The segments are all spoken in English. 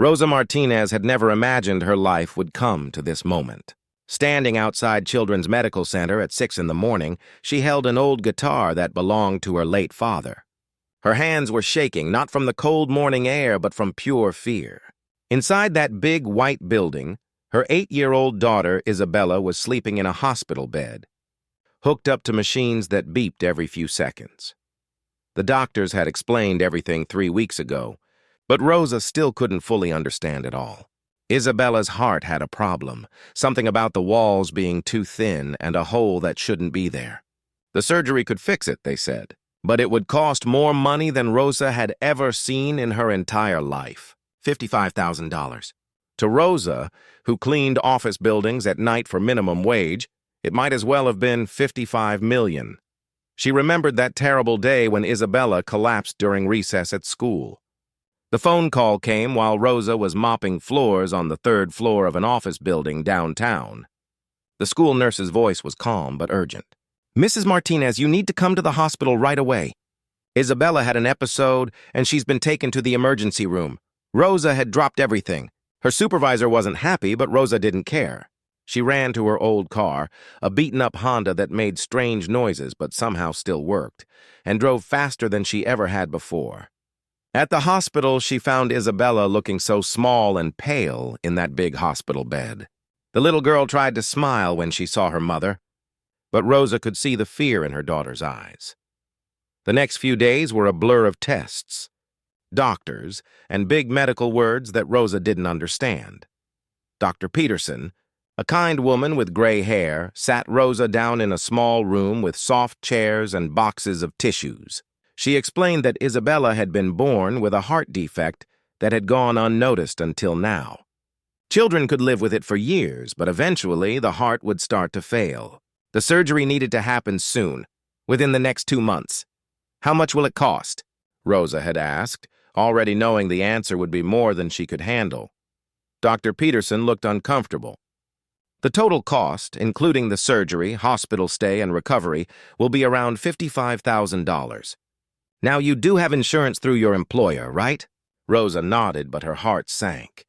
Rosa Martinez had never imagined her life would come to this moment. Standing outside Children's Medical Center at 6 in the morning, she held an old guitar that belonged to her late father. Her hands were shaking, not from the cold morning air, but from pure fear. Inside that big white building, her 8-year-old daughter, Isabella, was sleeping in a hospital bed, hooked up to machines that beeped every few seconds. The doctors had explained everything 3 weeks ago, but Rosa still couldn't fully understand it all. Isabella's heart had a problem, something about the walls being too thin and a hole that shouldn't be there. The surgery could fix it, they said, but it would cost more money than Rosa had ever seen in her entire life. $55,000. To Rosa, who cleaned office buildings at night for minimum wage, it might as well have been $55 million. She remembered that terrible day when Isabella collapsed during recess at school. The phone call came while Rosa was mopping floors on the 3rd floor of an office building downtown. The school nurse's voice was calm but urgent. "Mrs. Martinez, you need to come to the hospital right away. Isabella had an episode, and she's been taken to the emergency room. Rosa had dropped everything. Her supervisor wasn't happy, but Rosa didn't care." She ran to her old car, a beaten-up Honda that made strange noises but somehow still worked, and drove faster than she ever had before. At the hospital, she found Isabella looking so small and pale in that big hospital bed. The little girl tried to smile when she saw her mother, but Rosa could see the fear in her daughter's eyes. The next few days were a blur of tests, doctors, and big medical words that Rosa didn't understand. Dr. Peterson, a kind woman with gray hair, sat Rosa down in a small room with soft chairs and boxes of tissues. She explained that Isabella had been born with a heart defect that had gone unnoticed until now. Children could live with it for years, but eventually the heart would start to fail. The surgery needed to happen soon, within the next 2 months. "How much will it cost?" Rosa had asked, already knowing the answer would be more than she could handle. Dr. Peterson looked uncomfortable. "The total cost, including the surgery, hospital stay, and recovery, will be around $55,000. Now, you do have insurance through your employer, right?" Rosa nodded, but her heart sank.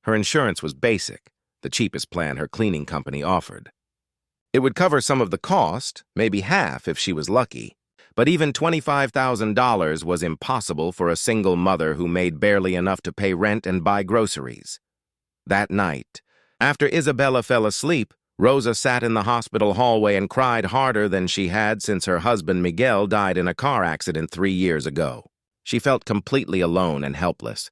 Her insurance was basic, the cheapest plan her cleaning company offered. It would cover some of the cost, maybe half if she was lucky, but even $25,000 was impossible for a single mother who made barely enough to pay rent and buy groceries. That night, after Isabella fell asleep, Rosa sat in the hospital hallway and cried harder than she had since her husband Miguel died in a car accident 3 years ago. She felt completely alone and helpless.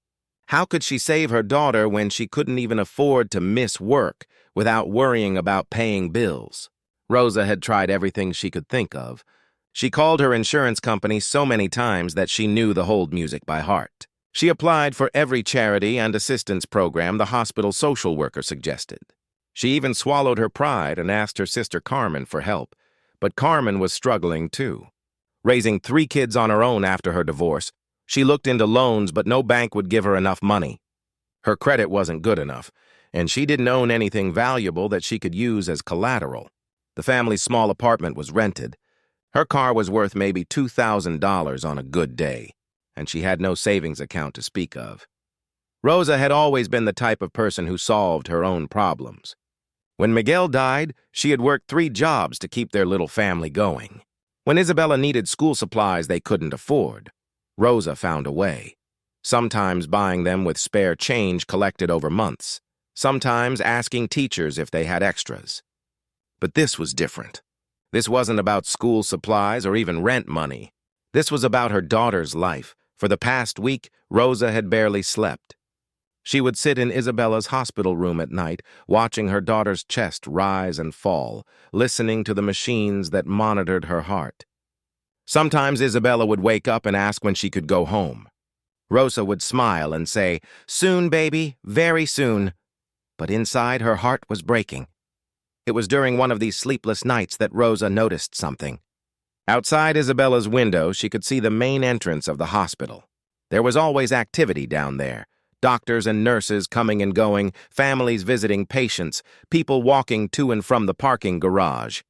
How could she save her daughter when she couldn't even afford to miss work without worrying about paying bills? Rosa had tried everything she could think of. She called her insurance company so many times that she knew the hold music by heart. She applied for every charity and assistance program the hospital social worker suggested. She even swallowed her pride and asked her sister Carmen for help, but Carmen was struggling too. Raising 3 kids on her own after her divorce, she looked into loans, but no bank would give her enough money. Her credit wasn't good enough, and she didn't own anything valuable that she could use as collateral. The family's small apartment was rented. Her car was worth maybe $2,000 on a good day, and she had no savings account to speak of. Rosa had always been the type of person who solved her own problems. When Miguel died, she had worked 3 jobs to keep their little family going. When Isabella needed school supplies they couldn't afford, Rosa found a way. Sometimes buying them with spare change collected over months. Sometimes asking teachers if they had extras. But this was different. This wasn't about school supplies or even rent money. This was about her daughter's life. For the past week, Rosa had barely slept. She would sit in Isabella's hospital room at night, watching her daughter's chest rise and fall, listening to the machines that monitored her heart. Sometimes Isabella would wake up and ask when she could go home. Rosa would smile and say, "Soon, baby, very soon." But inside, her heart was breaking. It was during one of these sleepless nights that Rosa noticed something. Outside Isabella's window, she could see the main entrance of the hospital. There was always activity down there. Doctors and nurses coming and going, families visiting patients, people walking to and from the parking garage.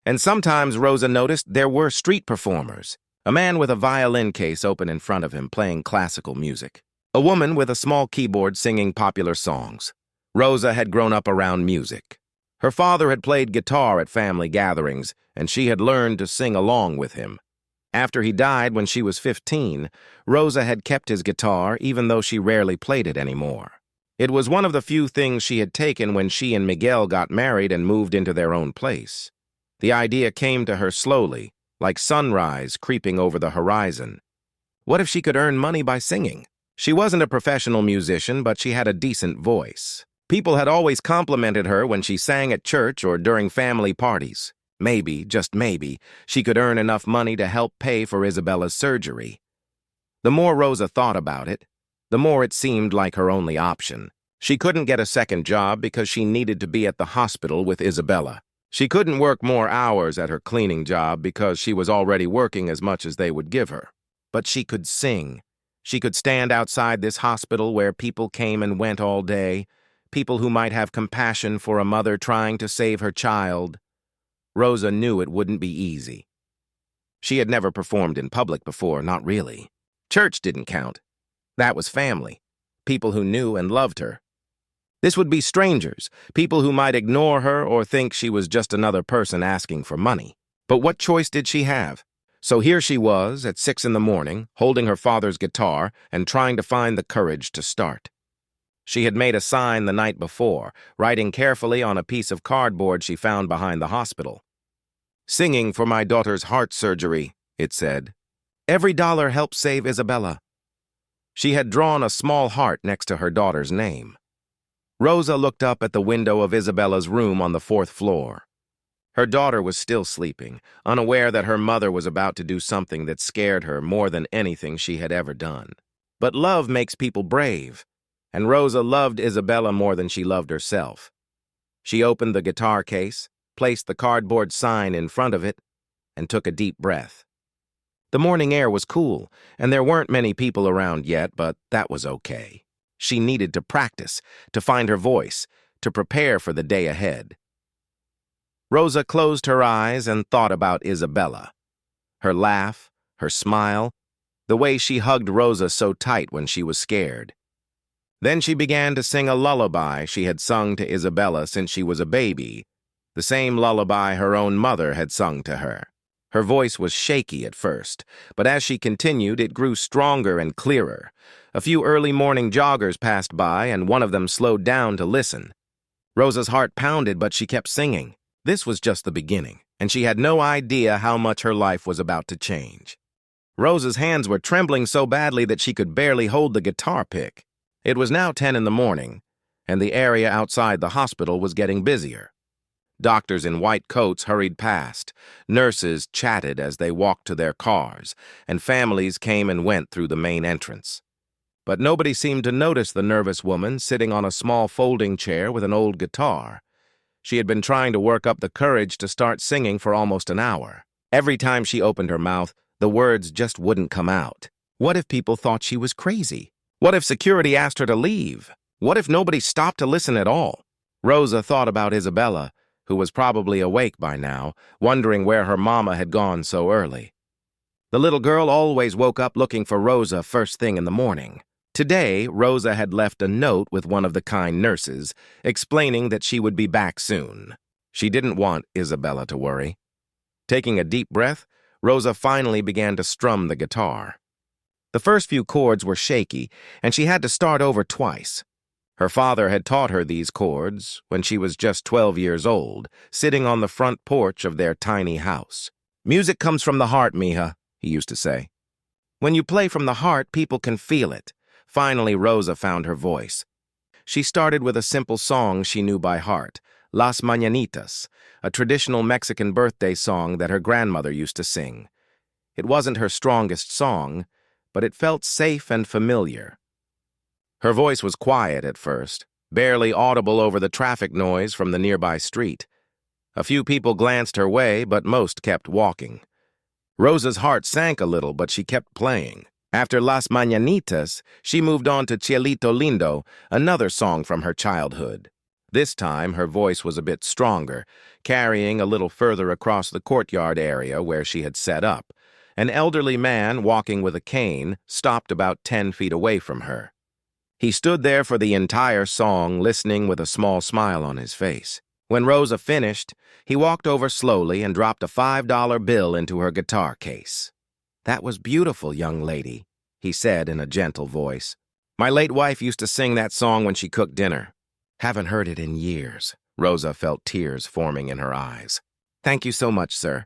And sometimes Rosa noticed there were street performers, a man with a violin case open in front of him playing classical music. A woman with a small keyboard singing popular songs. Rosa had grown up around music. Her father had played guitar at family gatherings, and she had learned to sing along with him. After he died when she was 15, Rosa had kept his guitar even though she rarely played it anymore. It was one of the few things she had taken when she and Miguel got married and moved into their own place. The idea came to her slowly, like sunrise creeping over the horizon. What if she could earn money by singing? She wasn't a professional musician, but she had a decent voice. People had always complimented her when she sang at church or during family parties. Maybe, just maybe, she could earn enough money to help pay for Isabella's surgery. The more Rosa thought about it, the more it seemed like her only option. She couldn't get a second job because she needed to be at the hospital with Isabella. She couldn't work more hours at her cleaning job because she was already working as much as they would give her. But she could sing. She could stand outside this hospital where people came and went all day, people who might have compassion for a mother trying to save her child. Rosa knew it wouldn't be easy. She had never performed in public before, not really. Church didn't count. That was family, people who knew and loved her. This would be strangers, people who might ignore her or think she was just another person asking for money. But what choice did she have? So here she was, at 6 in the morning, holding her father's guitar and trying to find the courage to start. She had made a sign the night before, writing carefully on a piece of cardboard she found behind the hospital. "Singing for my daughter's heart surgery," it said. "Every dollar helps save Isabella." She had drawn a small heart next to her daughter's name. Rosa looked up at the window of Isabella's room on the 4th floor. Her daughter was still sleeping, unaware that her mother was about to do something that scared her more than anything she had ever done. But love makes people brave, and Rosa loved Isabella more than she loved herself. She opened the guitar case, placed the cardboard sign in front of it, and took a deep breath. The morning air was cool, and there weren't many people around yet, but that was okay. She needed to practice, to find her voice, to prepare for the day ahead. Rosa closed her eyes and thought about Isabella. Her laugh, her smile, the way she hugged Rosa so tight when she was scared. Then she began to sing a lullaby she had sung to Isabella since she was a baby, the same lullaby her own mother had sung to her. Her voice was shaky at first, but as she continued, it grew stronger and clearer. A few early morning joggers passed by, and one of them slowed down to listen. Rosa's heart pounded, but she kept singing. This was just the beginning, and she had no idea how much her life was about to change. Rosa's hands were trembling so badly that she could barely hold the guitar pick. It was now 10 in the morning, and the area outside the hospital was getting busier. Doctors in white coats hurried past, nurses chatted as they walked to their cars, and families came and went through the main entrance. But nobody seemed to notice the nervous woman sitting on a small folding chair with an old guitar. She had been trying to work up the courage to start singing for almost an hour. Every time she opened her mouth, the words just wouldn't come out. What if people thought she was crazy? What if security asked her to leave? What if nobody stopped to listen at all? Rosa thought about Isabella, who was probably awake by now, wondering where her mama had gone so early. The little girl always woke up looking for Rosa first thing in the morning. Today, Rosa had left a note with one of the kind nurses, explaining that she would be back soon. She didn't want Isabella to worry. Taking a deep breath, Rosa finally began to strum the guitar. The first few chords were shaky, and she had to start over twice. Her father had taught her these chords when she was just 12 years old, sitting on the front porch of their tiny house. "Music comes from the heart, mija," he used to say. "When you play from the heart, people can feel it." Finally, Rosa found her voice. She started with a simple song she knew by heart, Las Mañanitas, a traditional Mexican birthday song that her grandmother used to sing. It wasn't her strongest song, but it felt safe and familiar. Her voice was quiet at first, barely audible over the traffic noise from the nearby street. A few people glanced her way, but most kept walking. Rosa's heart sank a little, but she kept playing. After Las Mañanitas, she moved on to Cielito Lindo, another song from her childhood. This time, her voice was a bit stronger, carrying a little further across the courtyard area where she had set up. An elderly man walking with a cane stopped about 10 feet away from her. He stood there for the entire song, listening with a small smile on his face. When Rosa finished, he walked over slowly and dropped a $5 bill into her guitar case. "That was beautiful, young lady," he said in a gentle voice. "My late wife used to sing that song when she cooked dinner. Haven't heard it in years." Rosa felt tears forming in her eyes. "Thank you so much, sir.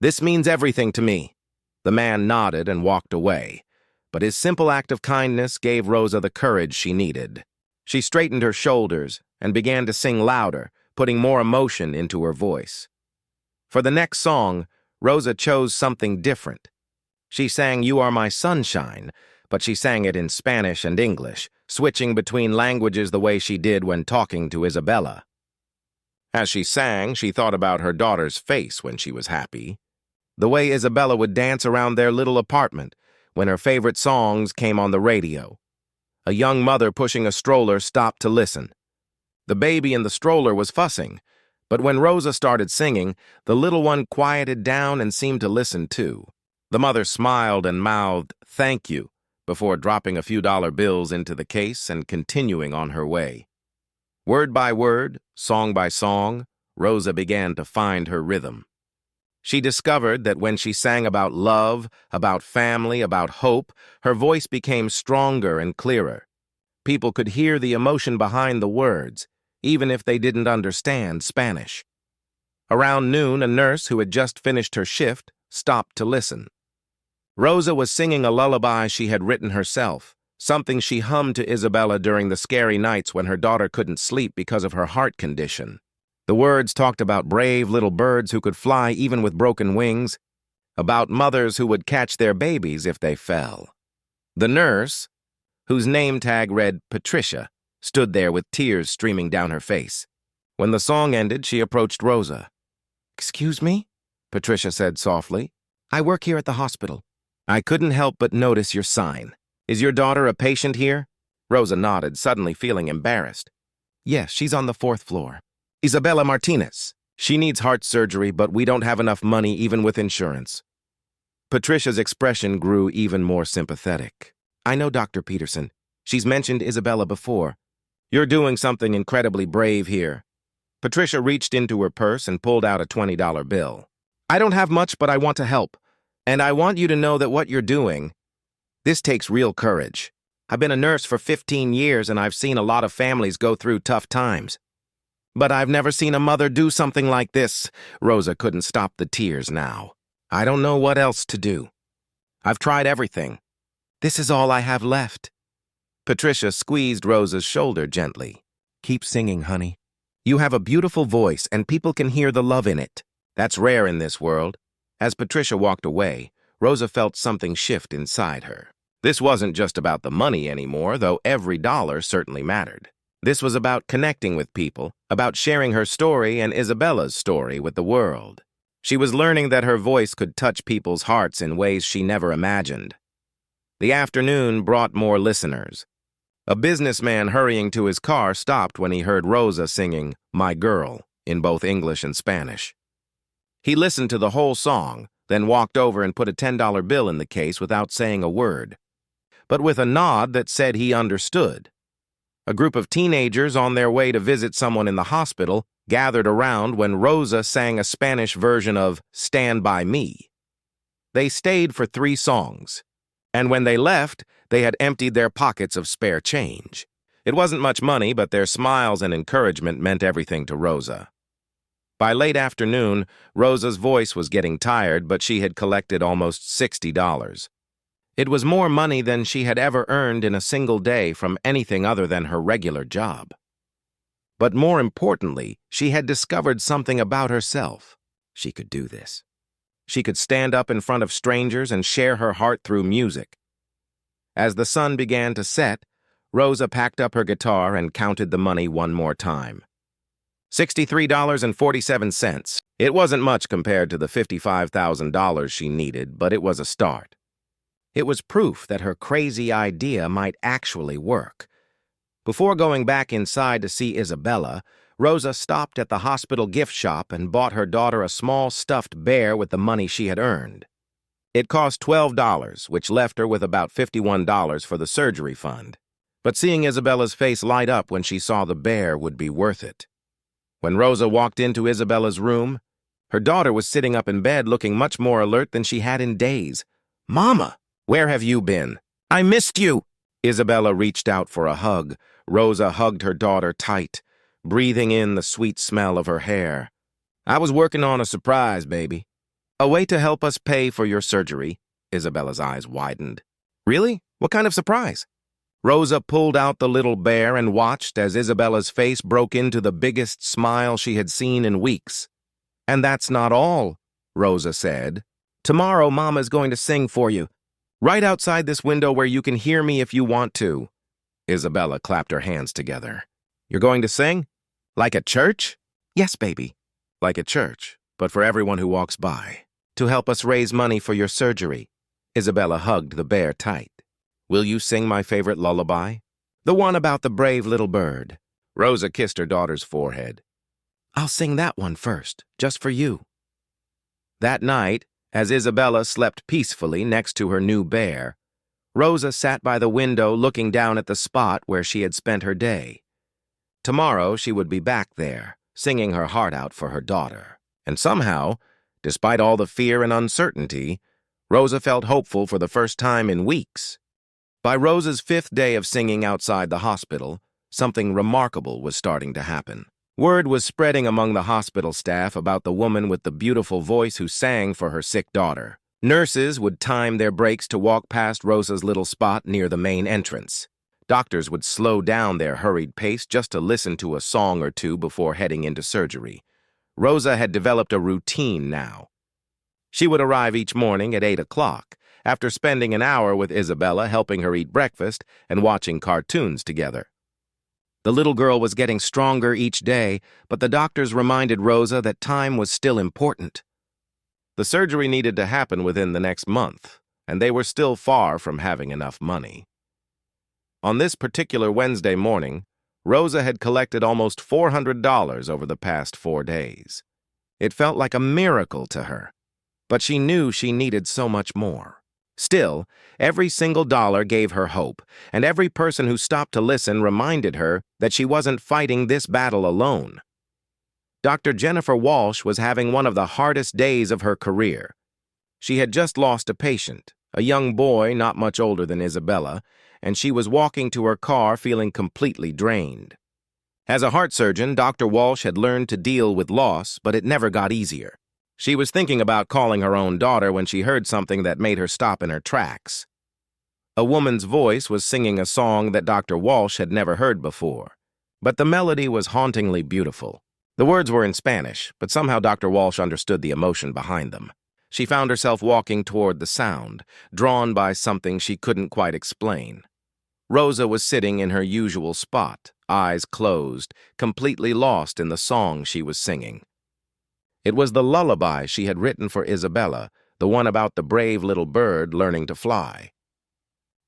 This means everything to me." The man nodded and walked away, but his simple act of kindness gave Rosa the courage she needed. She straightened her shoulders and began to sing louder, putting more emotion into her voice. For the next song, Rosa chose something different. She sang "You Are My Sunshine," but she sang it in Spanish and English, switching between languages the way she did when talking to Isabella. As she sang, she thought about her daughter's face when she was happy, the way Isabella would dance around their little apartment when her favorite songs came on the radio. A young mother pushing a stroller stopped to listen. The baby in the stroller was fussing, but when Rosa started singing, the little one quieted down and seemed to listen too. The mother smiled and mouthed, "Thank you," before dropping a few dollar bills into the case and continuing on her way. Word by word, song by song, Rosa began to find her rhythm. She discovered that when she sang about love, about family, about hope, her voice became stronger and clearer. People could hear the emotion behind the words, even if they didn't understand Spanish. Around noon, a nurse who had just finished her shift stopped to listen. Rosa was singing a lullaby she had written herself, something she hummed to Isabella during the scary nights when her daughter couldn't sleep because of her heart condition. The words talked about brave little birds who could fly even with broken wings, about mothers who would catch their babies if they fell. The nurse, whose name tag read Patricia, stood there with tears streaming down her face. When the song ended, she approached Rosa. "Excuse me?" Patricia said softly. "I work here at the hospital. I couldn't help but notice your sign. Is your daughter a patient here?" Rosa nodded, suddenly feeling embarrassed. "Yes, she's on the 4th floor. Isabella Martinez. She needs heart surgery, but we don't have enough money even with insurance." Patricia's expression grew even more sympathetic. "I know Dr. Peterson. She's mentioned Isabella before. You're doing something incredibly brave here." Patricia reached into her purse and pulled out a $20 bill. "I don't have much, but I want to help. And I want you to know that what you're doing, this takes real courage. I've been a nurse for 15 years and I've seen a lot of families go through tough times. But I've never seen a mother do something like this." Rosa couldn't stop the tears now. "I don't know what else to do. I've tried everything. This is all I have left." Patricia squeezed Rosa's shoulder gently. "Keep singing, honey. You have a beautiful voice and people can hear the love in it. That's rare in this world." As Patricia walked away, Rosa felt something shift inside her. This wasn't just about the money anymore, though every dollar certainly mattered. This was about connecting with people, about sharing her story and Isabella's story with the world. She was learning that her voice could touch people's hearts in ways she never imagined. The afternoon brought more listeners. A businessman hurrying to his car stopped when he heard Rosa singing "My Girl" in both English and Spanish. He listened to the whole song, then walked over and put a $10 bill in the case without saying a word, but with a nod that said he understood. A group of teenagers on their way to visit someone in the hospital gathered around when Rosa sang a Spanish version of "Stand By Me." They stayed for 3 songs, and when they left, they had emptied their pockets of spare change. It wasn't much money, but their smiles and encouragement meant everything to Rosa. By late afternoon, Rosa's voice was getting tired, but she had collected almost $60. It was more money than she had ever earned in a single day from anything other than her regular job. But more importantly, she had discovered something about herself. She could do this. She could stand up in front of strangers and share her heart through music. As the sun began to set, Rosa packed up her guitar and counted the money one more time. $63.47. It wasn't much compared to the $55,000 she needed, but it was a start. It was proof that her crazy idea might actually work. Before going back inside to see Isabella, Rosa stopped at the hospital gift shop and bought her daughter a small stuffed bear with the money she had earned. It cost $12, which left her with about $51 for the surgery fund. But seeing Isabella's face light up when she saw the bear would be worth it. When Rosa walked into Isabella's room, her daughter was sitting up in bed looking much more alert than she had in days. "Mama, where have you been? I missed you!" Isabella reached out for a hug. Rosa hugged her daughter tight, breathing in the sweet smell of her hair. "I was working on a surprise, baby. A way to help us pay for your surgery." Isabella's eyes widened. "Really? What kind of surprise?" Rosa pulled out the little bear and watched as Isabella's face broke into the biggest smile she had seen in weeks. "And that's not all," Rosa said. "Tomorrow, Mama's going to sing for you, right outside this window where you can hear me if you want to." Isabella clapped her hands together. "You're going to sing? Like at church?" "Yes, baby. Like at church, but for everyone who walks by. To help us raise money for your surgery." Isabella hugged the bear tight. "Will you sing my favorite lullaby? The one about the brave little bird." Rosa kissed her daughter's forehead. "I'll sing that one first, just for you." That night, as Isabella slept peacefully next to her new bear, Rosa sat by the window looking down at the spot where she had spent her day. Tomorrow she would be back there, singing her heart out for her daughter. And somehow, despite all the fear and uncertainty, Rosa felt hopeful for the first time in weeks. By Rosa's 5th day of singing outside the hospital, something remarkable was starting to happen. Word was spreading among the hospital staff about the woman with the beautiful voice who sang for her sick daughter. Nurses would time their breaks to walk past Rosa's little spot near the main entrance. Doctors would slow down their hurried pace just to listen to a song or two before heading into surgery. Rosa had developed a routine now. She would arrive each morning at 8 o'clock, after spending an hour with Isabella helping her eat breakfast and watching cartoons together. The little girl was getting stronger each day, but the doctors reminded Rosa that time was still important. The surgery needed to happen within the next month, and they were still far from having enough money. On this particular Wednesday morning, Rosa had collected almost $400 over the past 4 days. It felt like a miracle to her, but she knew she needed so much more. Still, every single dollar gave her hope, and every person who stopped to listen reminded her that she wasn't fighting this battle alone. Dr. Jennifer Walsh was having one of the hardest days of her career. She had just lost a patient, a young boy not much older than Isabella, and she was walking to her car feeling completely drained. As a heart surgeon, Dr. Walsh had learned to deal with loss, but it never got easier. She was thinking about calling her own daughter when she heard something that made her stop in her tracks. A woman's voice was singing a song that Dr. Walsh had never heard before, but the melody was hauntingly beautiful. The words were in Spanish, but somehow Dr. Walsh understood the emotion behind them. She found herself walking toward the sound, drawn by something she couldn't quite explain. Rosa was sitting in her usual spot, eyes closed, completely lost in the song she was singing. It was the lullaby she had written for Isabella, the one about the brave little bird learning to fly.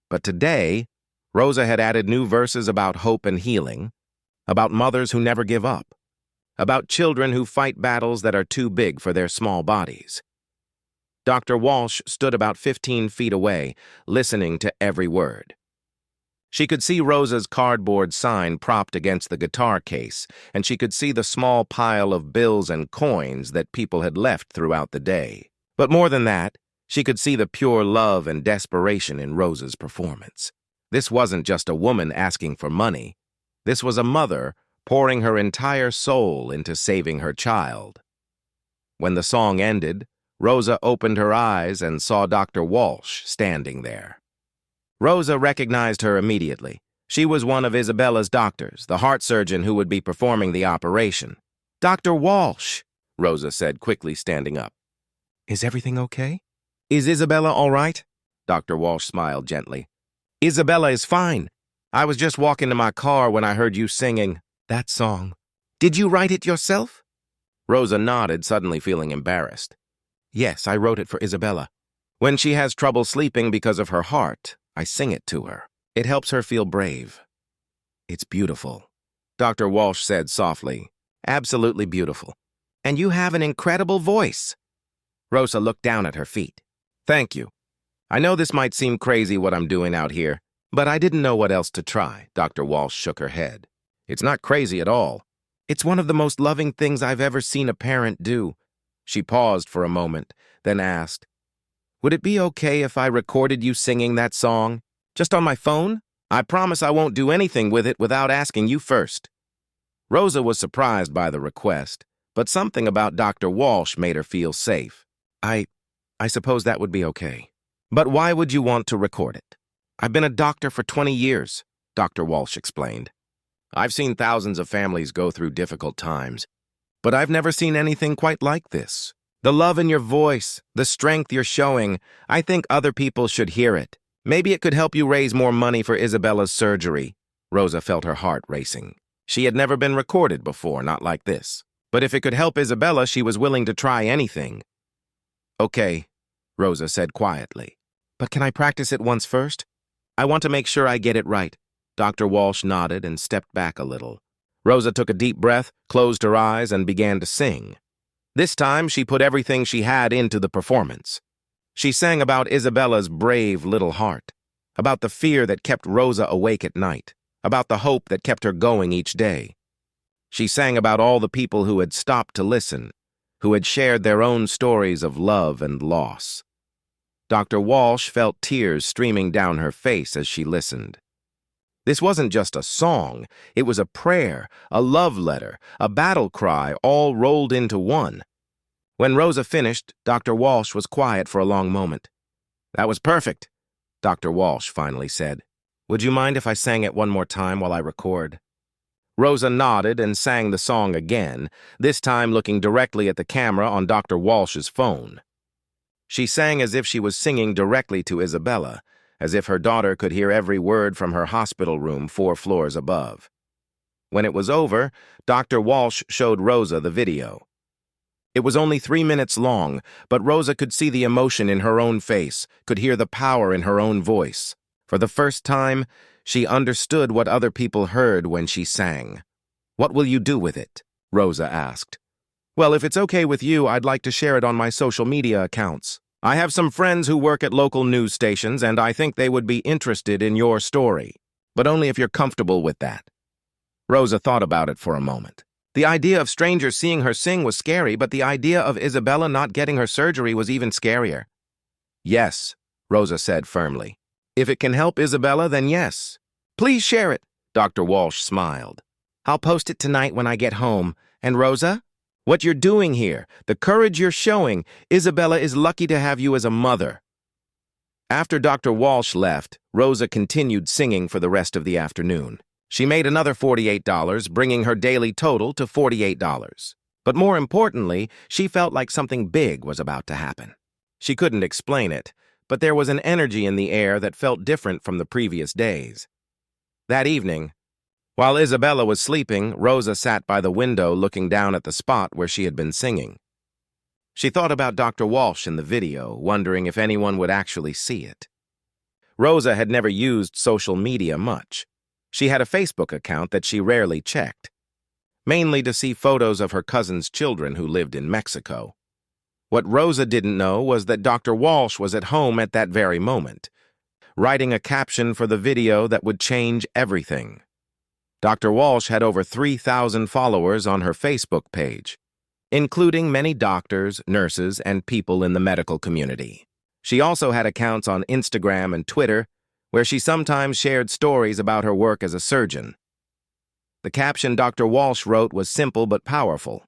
But today, Rosa had added new verses about hope and healing, about mothers who never give up, about children who fight battles that are too big for their small bodies. Dr. Walsh stood about 15 feet away, listening to every word. She could see Rosa's cardboard sign propped against the guitar case, and she could see the small pile of bills and coins that people had left throughout the day. But more than that, she could see the pure love and desperation in Rosa's performance. This wasn't just a woman asking for money. This was a mother pouring her entire soul into saving her child. When the song ended, Rosa opened her eyes and saw Dr. Walsh standing there. Rosa recognized her immediately. She was one of Isabella's doctors, the heart surgeon who would be performing the operation. "Dr. Walsh," Rosa said, quickly standing up. "Is everything okay? Is Isabella all right?" Dr. Walsh smiled gently. "Isabella is fine. I was just walking to my car when I heard you singing that song. Did you write it yourself?" Rosa nodded, suddenly feeling embarrassed. "Yes, I wrote it for Isabella. When she has trouble sleeping because of her heart, I sing it to her. It helps her feel brave." "It's beautiful," Dr. Walsh said softly. "Absolutely beautiful. And you have an incredible voice." Rosa looked down at her feet. "Thank you. I know this might seem crazy what I'm doing out here, But I didn't know what else to try. Dr. Walsh shook her head. It's not crazy at all. It's one of the most loving things I've ever seen a parent do. She paused for a moment, then asked, would it be okay if I recorded you singing that song? Just on my phone? I promise I won't do anything with it without asking you first. Rosa was surprised by the request, but something about Dr. Walsh made her feel safe. I suppose that would be okay. But why would you want to record it? I've been a doctor for 20 years, Dr. Walsh explained. I've seen thousands of families go through difficult times, but I've never seen anything quite like this. The love in your voice, the strength you're showing, I think other people should hear it. Maybe it could help you raise more money for Isabella's surgery. Rosa felt her heart racing. She had never been recorded before, not like this. But if it could help Isabella, she was willing to try anything. Okay, Rosa said quietly. But can I practice it once first? I want to make sure I get it right. Dr. Walsh nodded and stepped back a little. Rosa took a deep breath, closed her eyes, and began to sing. This time, she put everything she had into the performance. She sang about Isabella's brave little heart, about the fear that kept Rosa awake at night, about the hope that kept her going each day. She sang about all the people who had stopped to listen, who had shared their own stories of love and loss. Dr. Walsh felt tears streaming down her face as she listened. This wasn't just a song, it was a prayer, a love letter, a battle cry, all rolled into one. When Rosa finished, Dr. Walsh was quiet for a long moment. That was perfect, Dr. Walsh finally said. Would you mind if I sang it one more time while I record? Rosa nodded and sang the song again, this time looking directly at the camera on Dr. Walsh's phone. She sang as if she was singing directly to Isabella, as if her daughter could hear every word from her hospital room 4 floors above. When it was over, Dr. Walsh showed Rosa the video. It was only 3 minutes long, but Rosa could see the emotion in her own face, could hear the power in her own voice. For the first time, she understood what other people heard when she sang. What will you do with it? Rosa asked. Well, if it's okay with you, I'd like to share it on my social media accounts. I have some friends who work at local news stations, and I think they would be interested in your story. But only if you're comfortable with that. Rosa thought about it for a moment. The idea of strangers seeing her sing was scary, but the idea of Isabella not getting her surgery was even scarier. Yes, Rosa said firmly. If it can help Isabella, then yes. Please share it, Dr. Walsh smiled. I'll post it tonight when I get home. And Rosa? What you're doing here, the courage you're showing, Isabella is lucky to have you as a mother. After Dr. Walsh left, Rosa continued singing for the rest of the afternoon. She made another $48, bringing her daily total to $48. But more importantly, she felt like something big was about to happen. She couldn't explain it, but there was an energy in the air that felt different from the previous days. That evening, while Isabella was sleeping, Rosa sat by the window looking down at the spot where she had been singing. She thought about Dr. Walsh in the video, wondering if anyone would actually see it. Rosa had never used social media much. She had a Facebook account that she rarely checked, mainly to see photos of her cousin's children who lived in Mexico. What Rosa didn't know was that Dr. Walsh was at home at that very moment, writing a caption for the video that would change everything. Dr. Walsh had over 3,000 followers on her Facebook page, including many doctors, nurses, and people in the medical community. She also had accounts on Instagram and Twitter, where she sometimes shared stories about her work as a surgeon. The caption Dr. Walsh wrote was simple but powerful.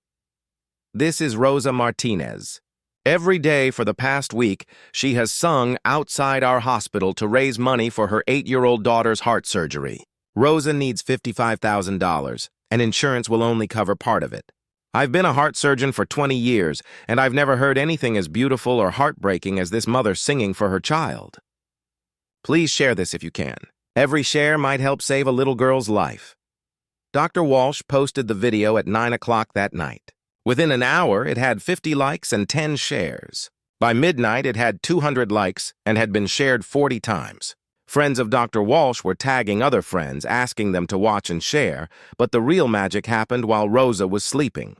This is Rosa Martinez. Every day for the past week, she has sung outside our hospital to raise money for her 8-year-old daughter's heart surgery. Rosa needs $55,000, and insurance will only cover part of it. I've been a heart surgeon for 20 years, and I've never heard anything as beautiful or heartbreaking as this mother singing for her child. Please share this if you can. Every share might help save a little girl's life. Dr. Walsh posted the video at 9 o'clock that night. Within an hour, it had 50 likes and 10 shares. By midnight, it had 200 likes and had been shared 40 times. Friends of Dr. Walsh were tagging other friends, asking them to watch and share, but the real magic happened while Rosa was sleeping.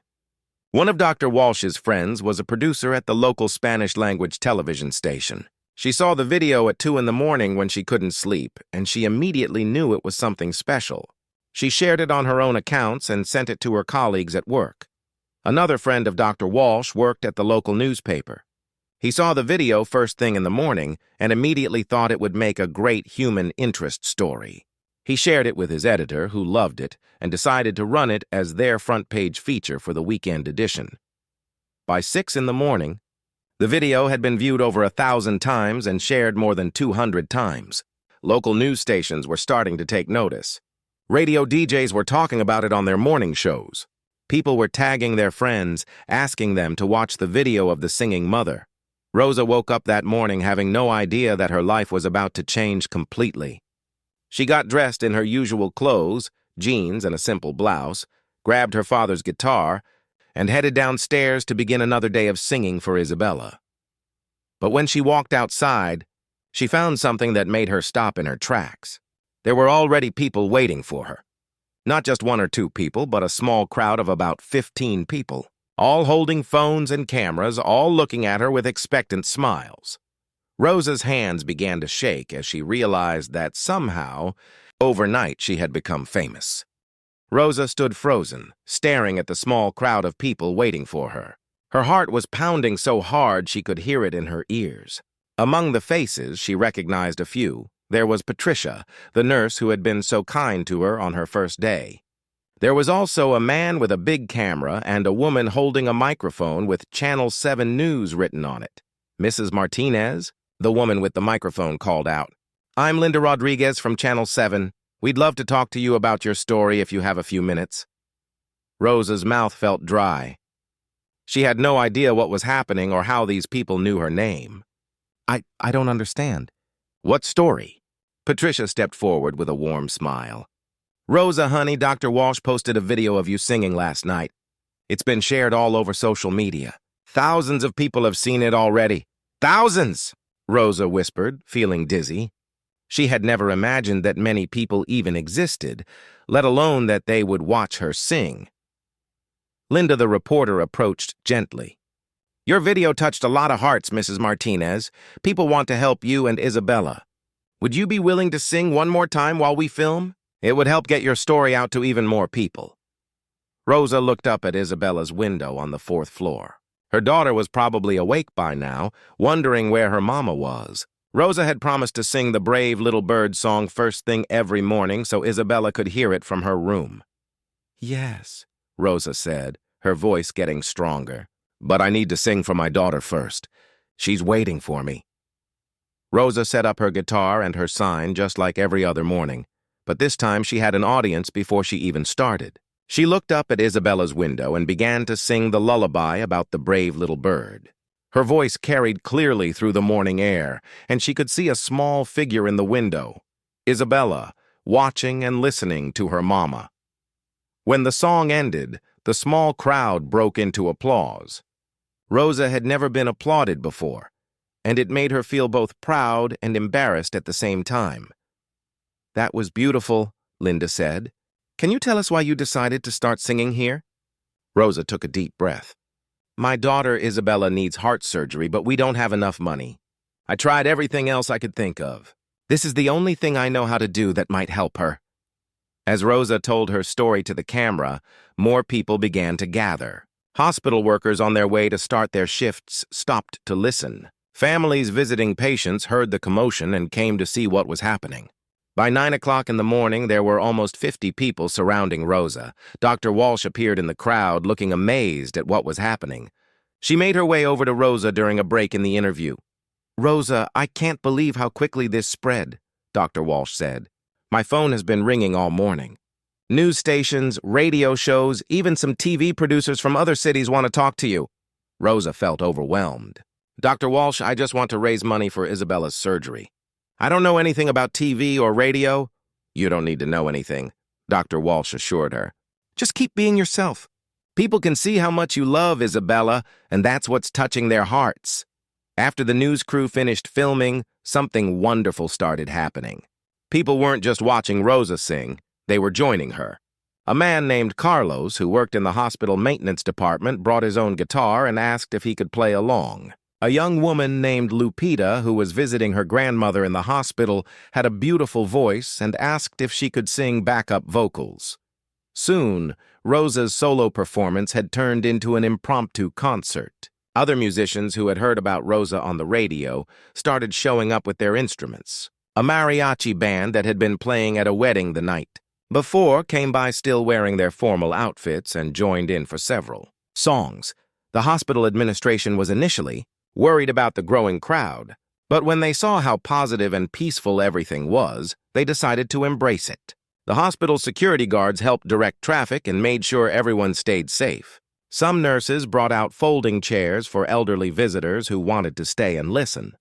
One of Dr. Walsh's friends was a producer at the local Spanish-language television station. She saw the video at 2 in the morning when she couldn't sleep, and she immediately knew it was something special. She shared it on her own accounts and sent it to her colleagues at work. Another friend of Dr. Walsh worked at the local newspaper. He saw the video first thing in the morning and immediately thought it would make a great human interest story. He shared it with his editor, who loved it, and decided to run it as their front-page feature for the weekend edition. By 6 in the morning, the video had been viewed over 1,000 times and shared more than 200 times. Local news stations were starting to take notice. Radio DJs were talking about it on their morning shows. People were tagging their friends, asking them to watch the video of the singing mother. Rosa woke up that morning having no idea that her life was about to change completely. She got dressed in her usual clothes, jeans and a simple blouse, grabbed her father's guitar, and headed downstairs to begin another day of singing for Isabella. But when she walked outside, she found something that made her stop in her tracks. There were already people waiting for her. Not just 1 or 2 people, but a small crowd of about 15 people, all holding phones and cameras, all looking at her with expectant smiles. Rosa's hands began to shake as she realized that somehow, overnight, she had become famous. Rosa stood frozen, staring at the small crowd of people waiting for her. Her heart was pounding so hard she could hear it in her ears. Among the faces, she recognized a few. There was Patricia, the nurse who had been so kind to her on her first day. There was also a man with a big camera and a woman holding a microphone with Channel 7 News written on it. "Mrs. Martinez?" the woman with the microphone called out. "I'm Linda Rodriguez from Channel 7. We'd love to talk to you about your story if you have a few minutes." Rosa's mouth felt dry. She had no idea what was happening or how these people knew her name. I don't understand. "What story?" Patricia stepped forward with a warm smile. "Rosa, honey, Dr. Walsh posted a video of you singing last night. It's been shared all over social media. Thousands of people have seen it already. Thousands!" Rosa whispered, feeling dizzy. She had never imagined that many people even existed, let alone that they would watch her sing. Linda, the reporter, approached gently. "Your video touched a lot of hearts, Mrs. Martinez. People want to help you and Isabella. Would you be willing to sing one more time while we film? It would help get your story out to even more people." Rosa looked up at Isabella's window on the 4th floor. Her daughter was probably awake by now, wondering where her mama was. Rosa had promised to sing the Brave Little Bird song first thing every morning so Isabella could hear it from her room. "Yes," Rosa said, her voice getting stronger. "But I need to sing for my daughter first. She's waiting for me." Rosa set up her guitar and her sign just like every other morning, but this time she had an audience before she even started. She looked up at Isabella's window and began to sing the lullaby about the brave little bird. Her voice carried clearly through the morning air, and she could see a small figure in the window, Isabella, watching and listening to her mama. When the song ended, the small crowd broke into applause. Rosa had never been applauded before, and it made her feel both proud and embarrassed at the same time. "That was beautiful," Linda said. "Can you tell us why you decided to start singing here?" Rosa took a deep breath. "My daughter Isabella needs heart surgery, but we don't have enough money. I tried everything else I could think of. This is the only thing I know how to do that might help her." As Rosa told her story to the camera, more people began to gather. Hospital workers on their way to start their shifts stopped to listen. Families visiting patients heard the commotion and came to see what was happening. By 9 o'clock in the morning, there were almost 50 people surrounding Rosa. Dr. Walsh appeared in the crowd, looking amazed at what was happening. She made her way over to Rosa during a break in the interview. "Rosa, I can't believe how quickly this spread," Dr. Walsh said. "My phone has been ringing all morning. News stations, radio shows, even some TV producers from other cities want to talk to you." Rosa felt overwhelmed. "Dr. Walsh, I just want to raise money for Isabella's surgery. I don't know anything about TV or radio." "You don't need to know anything," Dr. Walsh assured her. "Just keep being yourself. People can see how much you love Isabella, and that's what's touching their hearts." After the news crew finished filming, something wonderful started happening. People weren't just watching Rosa sing, they were joining her. A man named Carlos, who worked in the hospital maintenance department, brought his own guitar and asked if he could play along. A young woman named Lupita, who was visiting her grandmother in the hospital, had a beautiful voice and asked if she could sing backup vocals. Soon, Rosa's solo performance had turned into an impromptu concert. Other musicians who had heard about Rosa on the radio started showing up with their instruments. A mariachi band that had been playing at a wedding the night before came by still wearing their formal outfits and joined in for several songs. The hospital administration was initially worried about the growing crowd, but when they saw how positive and peaceful everything was, they decided to embrace it. The hospital's security guards helped direct traffic and made sure everyone stayed safe. Some nurses brought out folding chairs for elderly visitors who wanted to stay and listen.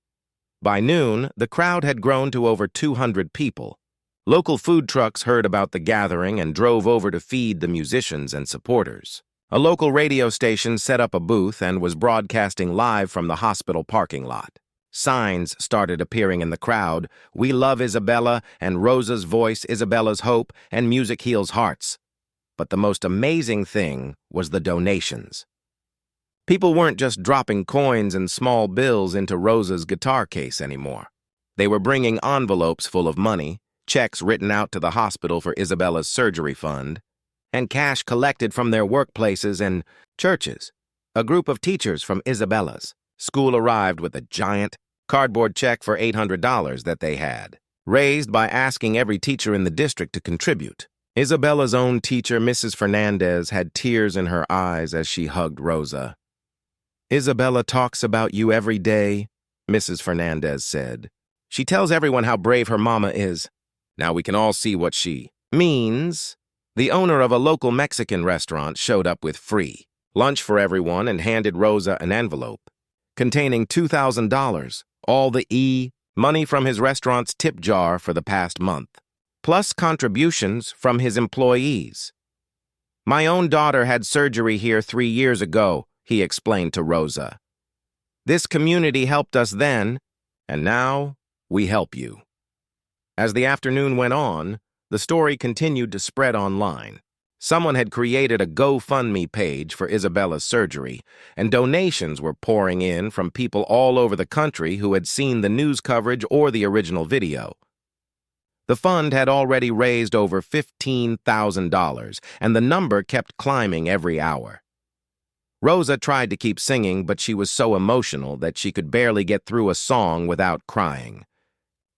By noon, the crowd had grown to over 200 people. Local food trucks heard about the gathering and drove over to feed the musicians and supporters. A local radio station set up a booth and was broadcasting live from the hospital parking lot. Signs started appearing in the crowd: "We love Isabella," and "Rosa's voice, Isabella's hope," and "Music heals hearts." But the most amazing thing was the donations. People weren't just dropping coins and small bills into Rosa's guitar case anymore. They were bringing envelopes full of money, checks written out to the hospital for Isabella's surgery fund, and cash collected from their workplaces and churches. A group of teachers from Isabella's school arrived with a giant cardboard check for $800 that they had raised by asking every teacher in the district to contribute. Isabella's own teacher, Mrs. Fernandez, had tears in her eyes as she hugged Rosa. "Isabella talks about you every day," Mrs. Fernandez said. "She tells everyone how brave her mama is. Now we can all see what she means." The owner of a local Mexican restaurant showed up with free lunch for everyone and handed Rosa an envelope containing $2,000, all the money from his restaurant's tip jar for the past month, plus contributions from his employees. "My own daughter had surgery here 3 years ago," he explained to Rosa. "This community helped us then, and now we help you." As the afternoon went on, the story continued to spread online. Someone had created a GoFundMe page for Isabella's surgery, and donations were pouring in from people all over the country who had seen the news coverage or the original video. The fund had already raised over $15,000, and the number kept climbing every hour. Rosa tried to keep singing, but she was so emotional that she could barely get through a song without crying.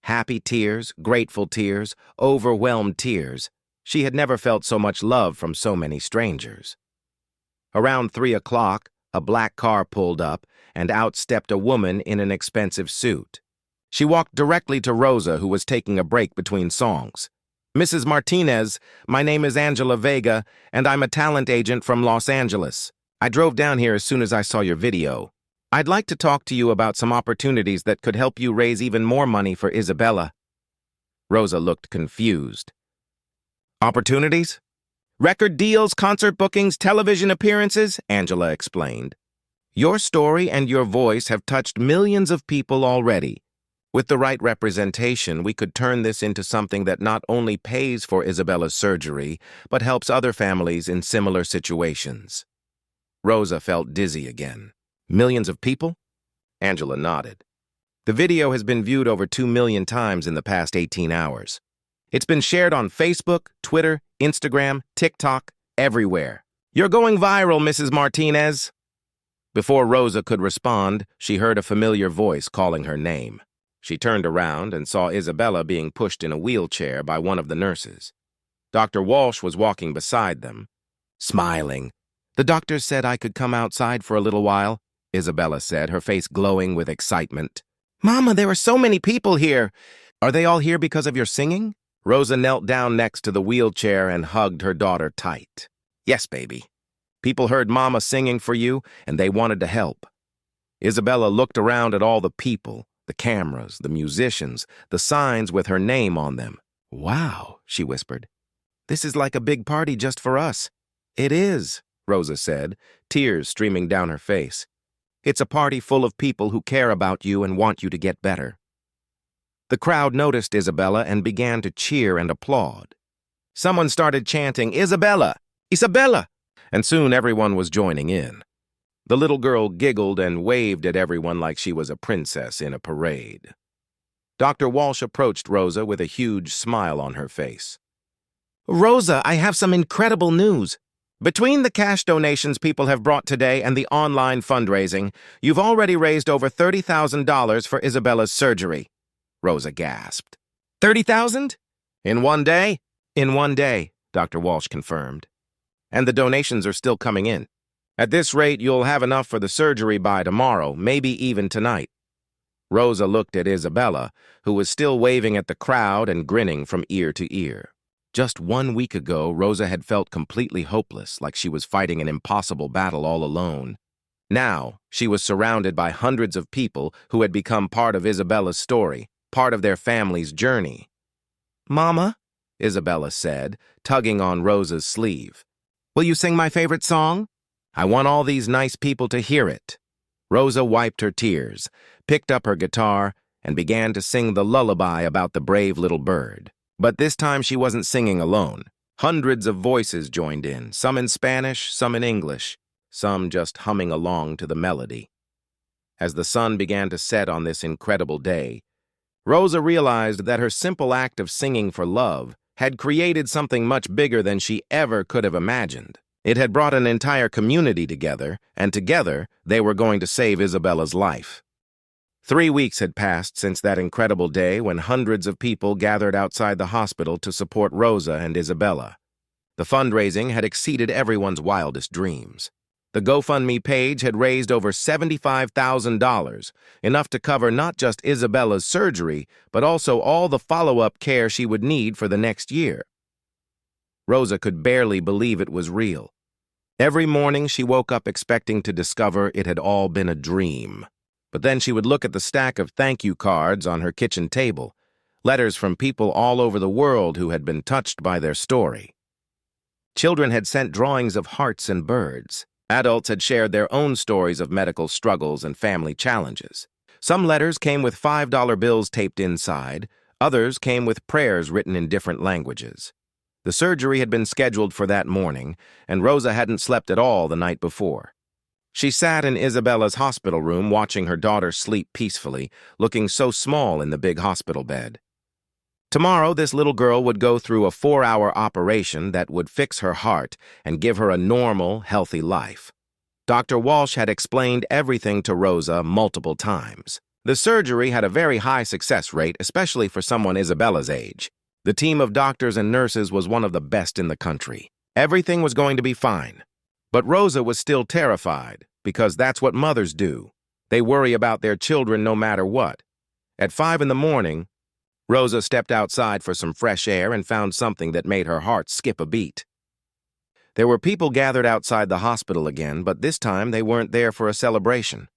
Happy tears, grateful tears, overwhelmed tears. She had never felt so much love from so many strangers. Around 3 o'clock, a black car pulled up, and out stepped a woman in an expensive suit. She walked directly to Rosa, who was taking a break between songs. "Mrs. Martinez, my name is Angela Vega, and I'm a talent agent from Los Angeles. I drove down here as soon as I saw your video. I'd like to talk to you about some opportunities that could help you raise even more money for Isabella." Rosa looked confused. "Opportunities? Record deals, concert bookings, television appearances," Angela explained. "Your story and your voice have touched millions of people already. With the right representation, we could turn this into something that not only pays for Isabella's surgery, but helps other families in similar situations." Rosa felt dizzy again. "Millions of people?" Angela nodded. "The video has been viewed over 2 million times in the past 18 hours. It's been shared on Facebook, Twitter, Instagram, TikTok, everywhere. You're going viral, Mrs. Martinez." Before Rosa could respond, she heard a familiar voice calling her name. She turned around and saw Isabella being pushed in a wheelchair by one of the nurses. Dr. Walsh was walking beside them, smiling. "The doctor said I could come outside for a little while," Isabella said, her face glowing with excitement. "Mama, there are so many people here. Are they all here because of your singing?" Rosa knelt down next to the wheelchair and hugged her daughter tight. "Yes, baby. People heard Mama singing for you, and they wanted to help." Isabella looked around at all the people, the cameras, the musicians, the signs with her name on them. "Wow," she whispered. "This is like a big party just for us." "It is," Rosa said, tears streaming down her face. "It's a party full of people who care about you and want you to get better." The crowd noticed Isabella and began to cheer and applaud. Someone started chanting, "Isabella! Isabella!" and soon everyone was joining in. The little girl giggled and waved at everyone like she was a princess in a parade. Dr. Walsh approached Rosa with a huge smile on her face. "Rosa, I have some incredible news. Between the cash donations people have brought today and the online fundraising, you've already raised over $30,000 for Isabella's surgery," Rosa gasped. "30,000? In one day?" "In one day," Dr. Walsh confirmed. "And the donations are still coming in. At this rate, you'll have enough for the surgery by tomorrow, maybe even tonight." Rosa looked at Isabella, who was still waving at the crowd and grinning from ear to ear. Just 1 week ago, Rosa had felt completely hopeless, like she was fighting an impossible battle all alone. Now, she was surrounded by hundreds of people who had become part of Isabella's story, part of their family's journey. "Mama," Isabella said, tugging on Rosa's sleeve, "will you sing my favorite song? I want all these nice people to hear it." Rosa wiped her tears, picked up her guitar, and began to sing the lullaby about the brave little bird. But this time she wasn't singing alone. Hundreds of voices joined in, some in Spanish, some in English, some just humming along to the melody. As the sun began to set on this incredible day, Rosa realized that her simple act of singing for love had created something much bigger than she ever could have imagined. It had brought an entire community together, and together they were going to save Isabella's life. 3 weeks had passed since that incredible day when hundreds of people gathered outside the hospital to support Rosa and Isabella. The fundraising had exceeded everyone's wildest dreams. The GoFundMe page had raised over $75,000, enough to cover not just Isabella's surgery, but also all the follow-up care she would need for the next year. Rosa could barely believe it was real. Every morning she woke up expecting to discover it had all been a dream. But then she would look at the stack of thank you cards on her kitchen table, letters from people all over the world who had been touched by their story. Children had sent drawings of hearts and birds. Adults had shared their own stories of medical struggles and family challenges. Some letters came with $5 bills taped inside, others came with prayers written in different languages. The surgery had been scheduled for that morning, and Rosa hadn't slept at all the night before. She sat in Isabella's hospital room watching her daughter sleep peacefully, looking so small in the big hospital bed. Tomorrow, this little girl would go through a 4-hour operation that would fix her heart and give her a normal, healthy life. Dr. Walsh had explained everything to Rosa multiple times. The surgery had a very high success rate, especially for someone Isabella's age. The team of doctors and nurses was one of the best in the country. Everything was going to be fine. But Rosa was still terrified, because that's what mothers do. They worry about their children no matter what. At 5 in the morning, Rosa stepped outside for some fresh air and found something that made her heart skip a beat. There were people gathered outside the hospital again, but this time they weren't there for a celebration.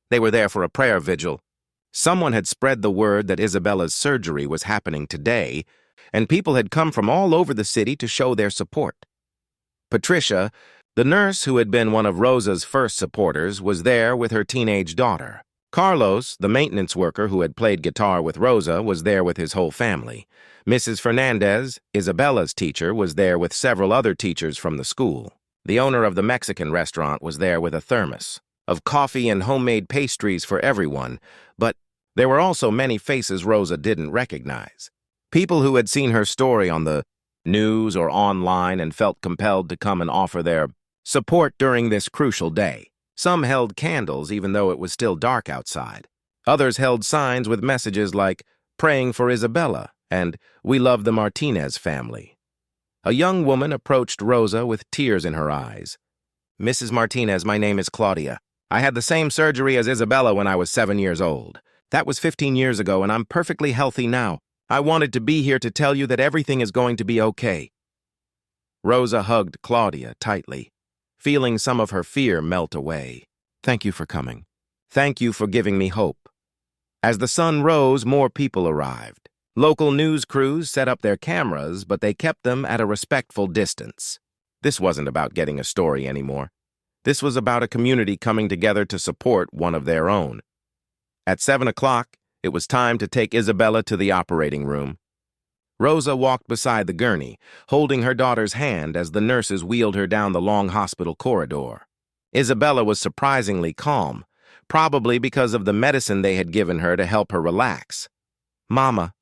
They were there for a prayer vigil. Someone had spread the word that Isabella's surgery was happening today, and people had come from all over the city to show their support. Patricia, the nurse who had been one of Rosa's first supporters, was there with her teenage daughter. Carlos, the maintenance worker who had played guitar with Rosa, was there with his whole family. Mrs. Fernandez, Isabella's teacher, was there with several other teachers from the school. The owner of the Mexican restaurant was there with a thermos of coffee and homemade pastries for everyone, but there were also many faces Rosa didn't recognize. People who had seen her story on the news or online and felt compelled to come and offer their support during this crucial day. Some held candles even though it was still dark outside. Others held signs with messages like, "Praying for Isabella," and "We love the Martinez family." A young woman approached Rosa with tears in her eyes. "Mrs. Martinez, my name is Claudia. I had the same surgery as Isabella when I was 7 years old. That was 15 years ago, and I'm perfectly healthy now. I wanted to be here to tell you that everything is going to be okay." Rosa hugged Claudia tightly, feeling some of her fear melt away. "Thank you for coming. Thank you for giving me hope." As the sun rose, more people arrived. Local news crews set up their cameras, but they kept them at a respectful distance. This wasn't about getting a story anymore. This was about a community coming together to support one of their own. At 7 o'clock, it was time to take Isabella to the operating room. Rosa walked beside the gurney, holding her daughter's hand as the nurses wheeled her down the long hospital corridor. Isabella was surprisingly calm, probably because of the medicine they had given her to help her relax. "Mama,"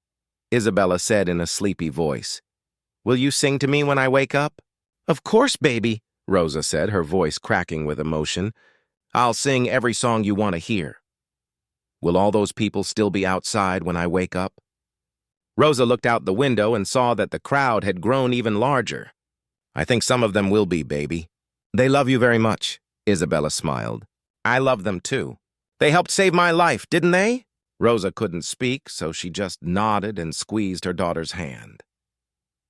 Isabella said in a sleepy voice, "will you sing to me when I wake up?" "Of course, baby," Rosa said, her voice cracking with emotion. "I'll sing every song you want to hear." "Will all those people still be outside when I wake up?" Rosa looked out the window and saw that the crowd had grown even larger. "I think some of them will be, baby." "They love you very much," Isabella smiled. "I love them too. They helped save my life, didn't they?" Rosa couldn't speak, so she just nodded and squeezed her daughter's hand.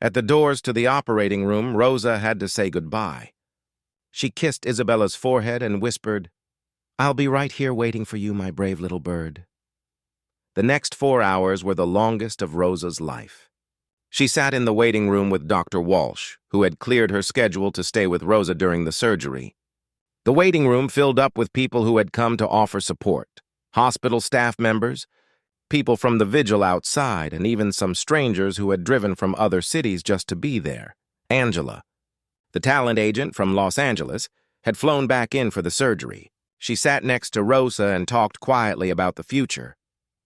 At the doors to the operating room, Rosa had to say goodbye. She kissed Isabella's forehead and whispered, "I'll be right here waiting for you, my brave little bird." The next 4 hours were the longest of Rosa's life. She sat in the waiting room with Dr. Walsh, who had cleared her schedule to stay with Rosa during the surgery. The waiting room filled up with people who had come to offer support: hospital staff members, people from the vigil outside, and even some strangers who had driven from other cities just to be there. Angela, the talent agent from Los Angeles, had flown back in for the surgery. She sat next to Rosa and talked quietly about the future.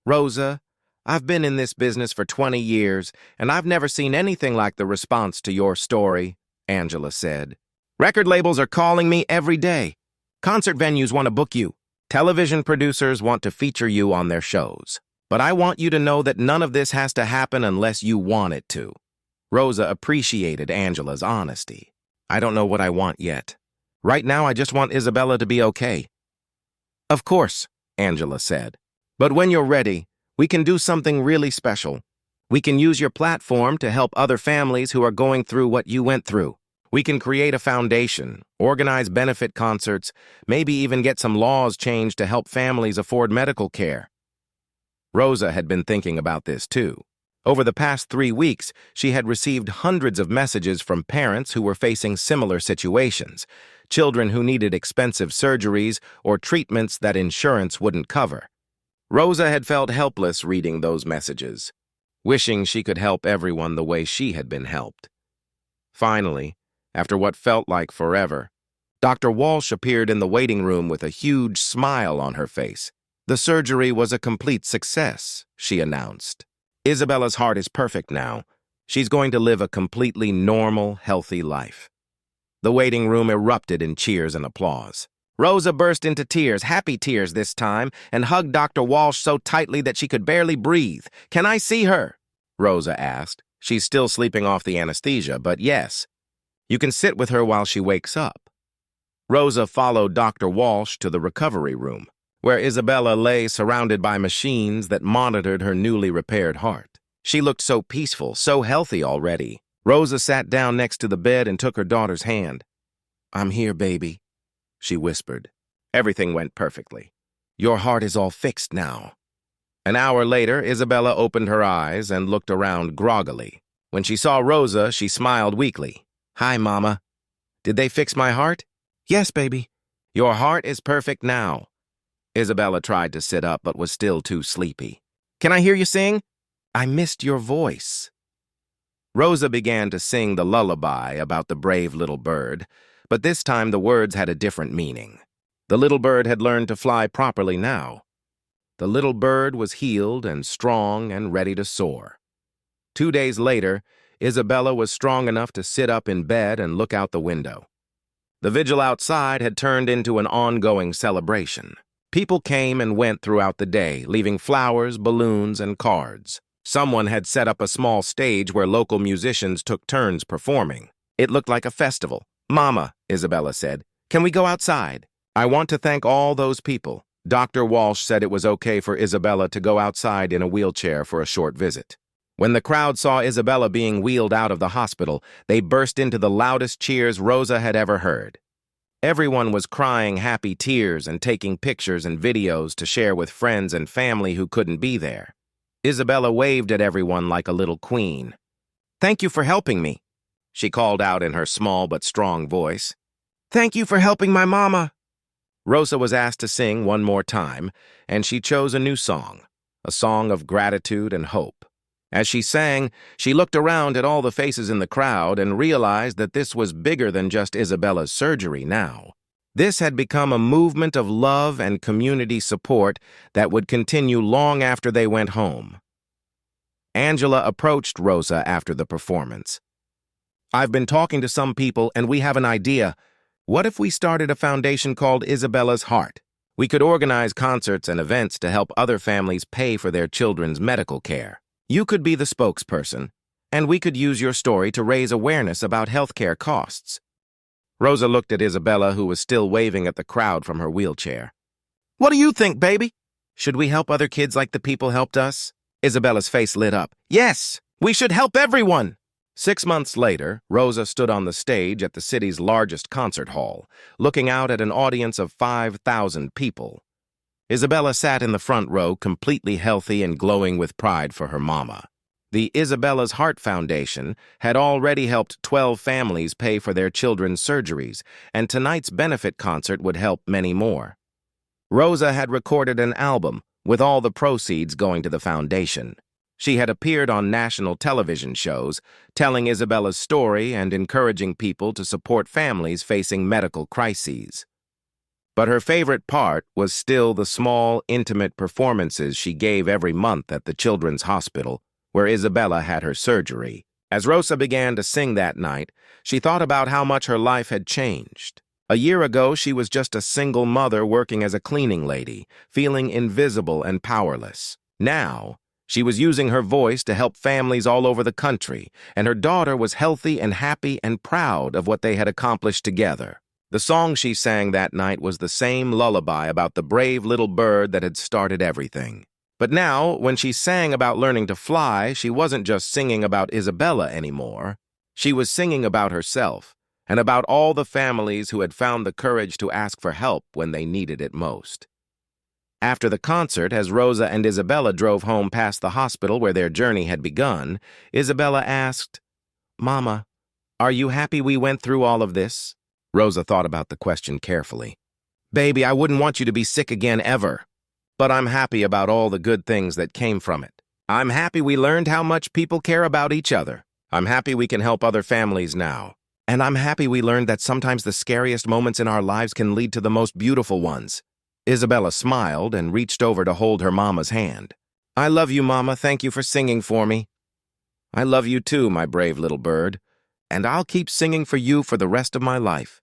"Rosa, I've been in this business for 20 years, and I've never seen anything like the response to your story," Angela said. "Record labels are calling me every day. Concert venues want to book you. Television producers want to feature you on their shows. But I want you to know that none of this has to happen unless you want it to." Rosa appreciated Angela's honesty. "I don't know what I want yet. Right now, I just want Isabella to be okay." "Of course," Angela said. "But when you're ready, we can do something really special. We can use your platform to help other families who are going through what you went through. We can create a foundation, organize benefit concerts, maybe even get some laws changed to help families afford medical care." Rosa had been thinking about this too. Over the past 3 weeks, she had received hundreds of messages from parents who were facing similar situations, children who needed expensive surgeries or treatments that insurance wouldn't cover. Rosa had felt helpless reading those messages, wishing she could help everyone the way she had been helped. Finally, after what felt like forever, Dr. Walsh appeared in the waiting room with a huge smile on her face. "The surgery was a complete success," she announced. "Isabella's heart is perfect now. She's going to live a completely normal, healthy life." The waiting room erupted in cheers and applause. Rosa burst into tears, happy tears this time, and hugged Dr. Walsh so tightly that she could barely breathe. "Can I see her?" Rosa asked. "She's still sleeping off the anesthesia, but yes. You can sit with her while she wakes up." Rosa followed Dr. Walsh to the recovery room, where Isabella lay surrounded by machines that monitored her newly repaired heart. She looked so peaceful, so healthy already. Rosa sat down next to the bed and took her daughter's hand. "I'm here, baby," she whispered. "Everything went perfectly. Your heart is all fixed now." An hour later, Isabella opened her eyes and looked around groggily. When she saw Rosa, she smiled weakly. "Hi, Mama. Did they fix my heart?" "Yes, baby." "Your heart is perfect now." Isabella tried to sit up but was still too sleepy. "Can I hear you sing?" "I missed your voice." Rosa began to sing the lullaby about the brave little bird, but this time the words had a different meaning. The little bird had learned to fly properly now. The little bird was healed and strong and ready to soar. 2 days later, Isabella was strong enough to sit up in bed and look out the window. The vigil outside had turned into an ongoing celebration. People came and went throughout the day, leaving flowers, balloons, and cards. Someone had set up a small stage where local musicians took turns performing. It looked like a festival. "Mama," Isabella said, "can we go outside?" "I want to thank all those people." Dr. Walsh said it was okay for Isabella to go outside in a wheelchair for a short visit. When the crowd saw Isabella being wheeled out of the hospital, they burst into the loudest cheers Rosa had ever heard. Everyone was crying happy tears and taking pictures and videos to share with friends and family who couldn't be there. Isabella waved at everyone like a little queen. "Thank you for helping me," she called out in her small but strong voice. "Thank you for helping my mama." Rosa was asked to sing one more time, and she chose a new song, a song of gratitude and hope. As she sang, she looked around at all the faces in the crowd and realized that this was bigger than just Isabella's surgery now. This had become a movement of love and community support that would continue long after they went home. Angela approached Rosa after the performance. "I've been talking to some people and we have an idea. What if we started a foundation called Isabella's Heart? We could organize concerts and events to help other families pay for their children's medical care. You could be the spokesperson, and we could use your story to raise awareness about healthcare costs." Rosa looked at Isabella, who was still waving at the crowd from her wheelchair. "What do you think, baby? Should we help other kids like the people helped us?" Isabella's face lit up. "Yes, we should help everyone!" 6 months later, Rosa stood on the stage at the city's largest concert hall, looking out at an audience of 5,000 people. Isabella sat in the front row, completely healthy and glowing with pride for her mama. The Isabella's Heart Foundation had already helped 12 families pay for their children's surgeries, and tonight's benefit concert would help many more. Rosa had recorded an album, with all the proceeds going to the foundation. She had appeared on national television shows, telling Isabella's story and encouraging people to support families facing medical crises. But her favorite part was still the small, intimate performances she gave every month at the Children's Hospital, where Isabella had her surgery. As Rosa began to sing that night, she thought about how much her life had changed. A year ago, she was just a single mother working as a cleaning lady, feeling invisible and powerless. Now, she was using her voice to help families all over the country, and her daughter was healthy and happy and proud of what they had accomplished together. The song she sang that night was the same lullaby about the brave little bird that had started everything. But now, when she sang about learning to fly, she wasn't just singing about Isabella anymore. She was singing about herself, and about all the families who had found the courage to ask for help when they needed it most. After the concert, as Rosa and Isabella drove home past the hospital where their journey had begun, Isabella asked, "Mama, are you happy we went through all of this?" Rosa thought about the question carefully. "Baby, I wouldn't want you to be sick again ever. But I'm happy about all the good things that came from it. I'm happy we learned how much people care about each other. I'm happy we can help other families now. And I'm happy we learned that sometimes the scariest moments in our lives can lead to the most beautiful ones." Isabella smiled and reached over to hold her mama's hand. "I love you, Mama. Thank you for singing for me." "I love you too, my brave little bird. And I'll keep singing for you for the rest of my life."